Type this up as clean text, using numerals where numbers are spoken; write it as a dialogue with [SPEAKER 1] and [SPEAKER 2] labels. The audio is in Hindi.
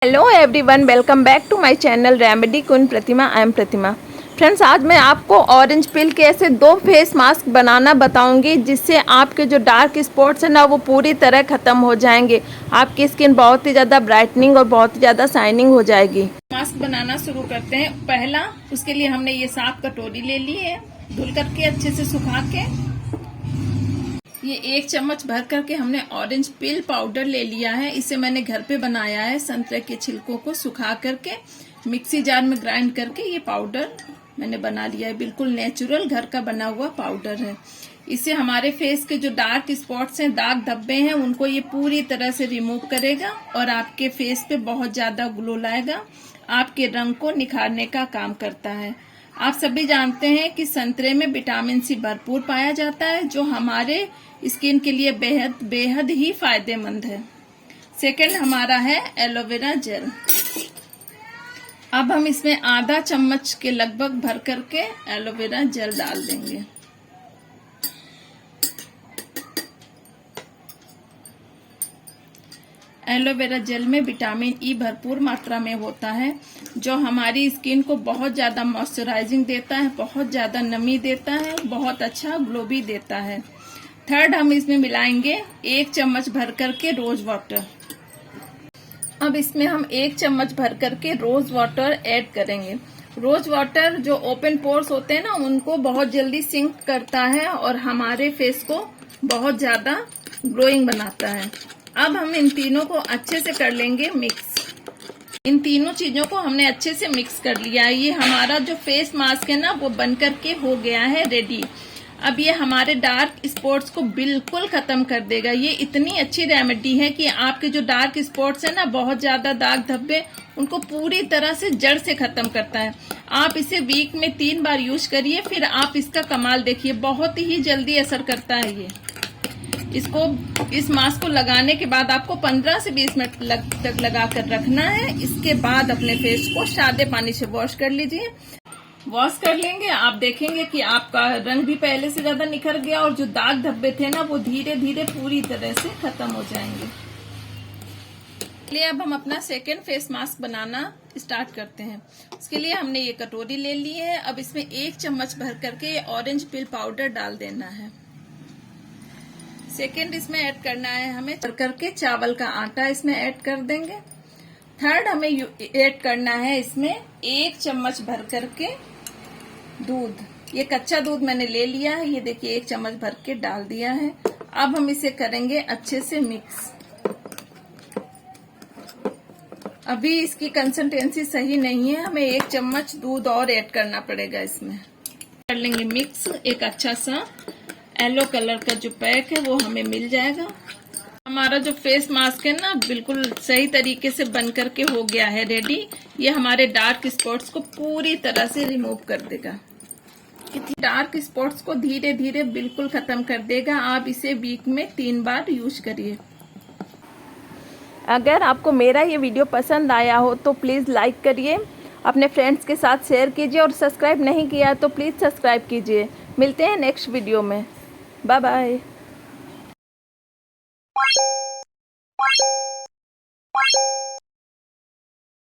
[SPEAKER 1] Hello everyone, welcome back to my channel remedy queen Pratima. I am Pratima. Friends, आज मैं आपको ऑरेंज पिल के ऐसे 2 फेस मास्क बनाना बताऊंगी जिससे आपके जो डार्क स्पॉट्स हैं ना वो पूरी तरह ख़त्म हो जाएंगे। आपकी स्किन बहुत ही ज़्यादा ब्राइटनिंग और बहुत ही ज़्यादा शाइनिंग हो जाएगी। मास्क बनाना शुरू करते हैं। पहला, उसके लिए हमने ये साफ कटोरी ले ली है, धुल करके अच्छे से सुखा के। ये 1 चम्मच भर करके हमने ऑरेंज पिल पाउडर ले लिया है। इसे मैंने घर पे बनाया है। संतरे के छिलकों को सुखा करके मिक्सी जार में ग्राइंड करके ये पाउडर मैंने बना लिया है। बिल्कुल नेचुरल घर का बना हुआ पाउडर है। इससे हमारे फेस के जो डार्क स्पॉट्स हैं, दाग धब्बे हैं, उनको ये पूरी तरह से रिमूव करेगा और आपके फेस पे बहुत ज्यादा ग्लो लाएगा। आपके रंग को निखारने का काम करता है। आप सभी जानते हैं कि संतरे में विटामिन सी भरपूर पाया जाता है, जो हमारे स्किन के लिए बेहद बेहद ही फायदेमंद है। सेकंड हमारा है एलोवेरा जेल। अब हम इसमें आधा चम्मच के लगभग भर करके एलोवेरा जेल डाल देंगे। एलोवेरा जेल में विटामिन ई भरपूर मात्रा में होता है, जो हमारी स्किन को बहुत ज्यादा मॉइस्चराइजिंग देता है, बहुत ज्यादा नमी देता है, बहुत अच्छा ग्लो भी देता है। थर्ड, हम इसमें मिलाएंगे 1 चम्मच भर करके रोज वाटर। अब इसमें हम 1 चम्मच भर करके रोज वाटर ऐड करेंगे। रोज वाटर जो ओपन पोर्स होते हैं ना, उनको बहुत जल्दी सिंक करता है और हमारे फेस को बहुत ज्यादा ग्लोइंग बनाता है। अब हम इन तीनों को अच्छे से कर लेंगे मिक्स। इन तीनों चीजों को हमने अच्छे से मिक्स कर लिया है। ये हमारा जो फेस मास्क है ना, वो बन करके हो गया है रेडी। अब ये हमारे डार्क स्पॉट्स को बिल्कुल खत्म कर देगा। ये इतनी अच्छी रेमेडी है कि आपके जो डार्क स्पॉट्स है ना, बहुत ज्यादा दाग धब्बे, उनको पूरी तरह से जड़ से खत्म करता है। आप इसे वीक में 3 बार यूज करिए, फिर आप इसका कमाल देखिए। बहुत ही जल्दी असर करता है ये। इस मास्क को लगाने के बाद आपको 15 से 20 मिनट तक लगा कर रखना है। इसके बाद अपने फेस को सादे पानी से वॉश कर लीजिए। वॉश कर लेंगे, आप देखेंगे कि आपका रंग भी पहले से ज्यादा निखर गया और जो दाग धब्बे थे ना, वो धीरे धीरे पूरी तरह से खत्म हो जाएंगे। चलिए अब हम अपना सेकेंड फेस मास्क बनाना स्टार्ट करते हैं। उसके लिए हमने ये कटोरी ले ली है। अब इसमें 1 चम्मच भर करके ऑरेंज पिल पाउडर डाल देना है। सेकेंड, इसमें ऐड करना है हमें भर करके चावल का आटा, इसमें ऐड कर देंगे। थर्ड, हमें ऐड करना है इसमें 1 चम्मच भर करके दूध। ये कच्चा दूध मैंने ले लिया है। ये देखिए 1 चम्मच भर के डाल दिया है। अब हम इसे करेंगे अच्छे से मिक्स। अभी इसकी कंसिस्टेंसी सही नहीं है, हमें 1 चम्मच दूध और ऐड करना पड़ेगा। इसमें कर लेंगे मिक्स। एक अच्छा सा येलो कलर का जो पैक है वो हमें मिल जाएगा। हमारा जो फेस मास्क है ना, बिल्कुल सही तरीके से बन करके हो गया है रेडी। ये हमारे डार्क स्पॉट्स को पूरी तरह से रिमूव कर देगा। डार्क स्पॉट्स को धीरे धीरे बिल्कुल खत्म कर देगा। आप इसे वीक में 3 बार यूज करिए। अगर आपको मेरा ये वीडियो पसंद आया हो तो प्लीज़ लाइक करिए, अपने फ्रेंड्स के साथ शेयर कीजिए और सब्सक्राइब नहीं किया तो प्लीज़ सब्सक्राइब कीजिए। मिलते हैं नेक्स्ट वीडियो में। Bye bye.